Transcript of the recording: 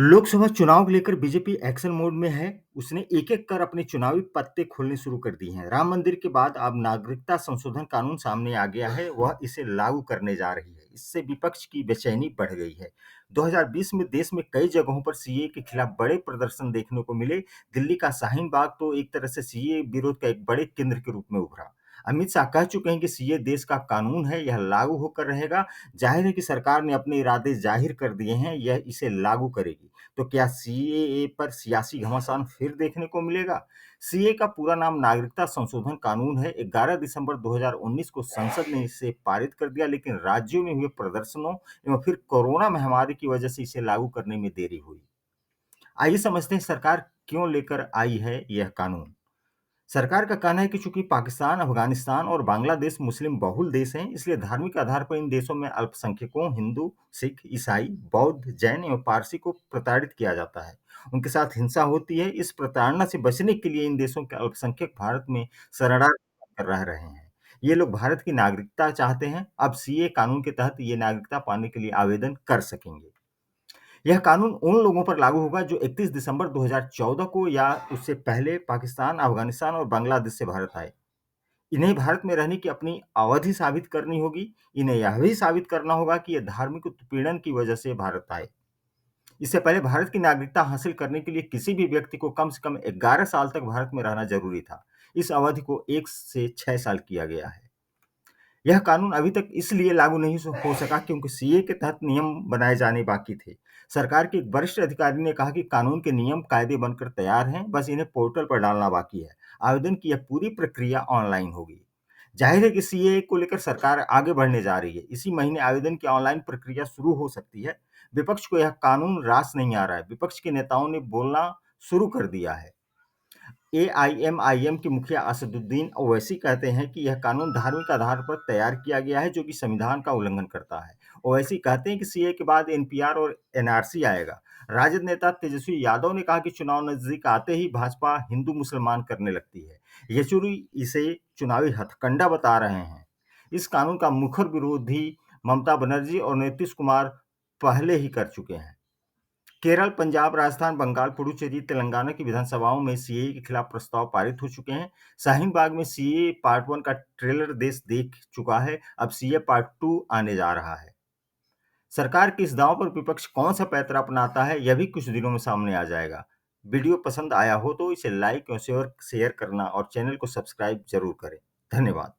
लोकसभा चुनाव को लेकर बीजेपी एक्शन मोड में है। उसने एक-एक कर अपने चुनावी पत्ते खोलने शुरू कर दिए हैं। राम मंदिर के बाद अब नागरिकता संशोधन कानून सामने आ गया है, वह इसे लागू करने जा रही है। इससे विपक्ष की बेचैनी बढ़ गई है। 2020 में देश में कई जगहों पर सीएए के खिलाफ बड़े प्रदर्शन देखने को मिले। दिल्ली का शाहीन बाग तो एक तरह से सीएए विरोध का एक बड़े केंद्र के रूप में उभरा। अमित शाह कह चुके हैं कि सीएए देश का कानून है, यह लागू होकर रहेगा। जाहिर है कि सरकार ने अपने इरादे जाहिर कर दिए हैं, यह इसे लागू करेगी। तो क्या सीएए पर सियासी घमासान फिर देखने को मिलेगा? सीएए का पूरा नाम नागरिकता संशोधन कानून है। 11 दिसंबर 2019 को संसद ने इसे पारित कर दिया, लेकिन राज्यों में हुए प्रदर्शनों एवं फिर कोरोना महामारी की वजह से इसे लागू करने में देरी हुई। आइए समझते हैं सरकार क्यों लेकर आई है यह कानून। सरकार का कहना है कि चूंकि पाकिस्तान, अफगानिस्तान और बांग्लादेश मुस्लिम बहुल देश हैं, इसलिए धार्मिक आधार पर इन देशों में अल्पसंख्यकों, हिंदू, सिख, ईसाई, बौद्ध, जैन एवं पारसी को प्रताड़ित किया जाता है। उनके साथ हिंसा होती है। इस प्रताड़ना से बचने के लिए इन देशों के अल्पसंख्यक भारत में शरणार्थी कर रह रहे हैं। ये लोग भारत की नागरिकता चाहते हैं। अब सीए कानून के तहत ये नागरिकता पाने के लिए आवेदन कर सकेंगे। यह कानून उन लोगों पर लागू होगा जो 31 दिसंबर 2014 को या उससे पहले पाकिस्तान, अफगानिस्तान और बांग्लादेश से भारत आए। इन्हें भारत में रहने की अपनी अवधि साबित करनी होगी। इन्हें यह भी साबित करना होगा कि ये धार्मिक उत्पीड़न की वजह से भारत आए। इससे पहले भारत की नागरिकता हासिल करने के लिए किसी भी व्यक्ति को कम से कम 11 साल तक भारत में रहना जरूरी था। इस अवधि को 1 से 6 साल किया गया है। यह कानून अभी तक इसलिए लागू नहीं हो सका क्योंकि सीए के तहत नियम बनाए जाने बाकी थे। सरकार के एक वरिष्ठ अधिकारी ने कहा कि कानून के नियम कायदे बनकर तैयार हैं, बस इन्हें पोर्टल पर डालना बाकी है। आवेदन की यह पूरी प्रक्रिया ऑनलाइन होगी। जाहिर है कि सीए को लेकर सरकार आगे बढ़ने जा रही है। इसी महीने आवेदन की ऑनलाइन प्रक्रिया शुरू हो सकती है। विपक्ष को यह कानून रास नहीं आ रहा है। विपक्ष के नेताओं ने बोलना शुरू कर दिया है। एआईएमआईएम के मुखिया असदुद्दीन ओवैसी कहते हैं कि यह कानून धार्मिक आधार पर तैयार किया गया है, जो कि संविधान का उल्लंघन करता है। ओवैसी कहते हैं कि सीए के बाद एनपीआर और एनआरसी आएगा। राजद नेता तेजस्वी यादव ने कहा कि चुनाव नजदीक आते ही भाजपा हिंदू मुसलमान करने लगती है। येचुरी इसे चुनावी हथकंडा बता रहे हैं। इस कानून का मुखर विरोधी ममता बनर्जी और नीतीश कुमार पहले ही कर चुके हैं। केरल, पंजाब, राजस्थान, बंगाल, पुडुचेरी, तेलंगाना की विधानसभाओं में सीएए के खिलाफ प्रस्ताव पारित हो चुके हैं। शाहीन बाग में सीएए पार्ट 1 का ट्रेलर देश देख चुका है। अब सीएए पार्ट 2 आने जा रहा है। सरकार के इस दांव पर विपक्ष कौन सा पैंतरा अपनाता है, यह भी कुछ दिनों में सामने आ जाएगा। वीडियो पसंद आया हो तो इसे लाइक और शेयर करना और चैनल को सब्सक्राइब जरूर करें। धन्यवाद।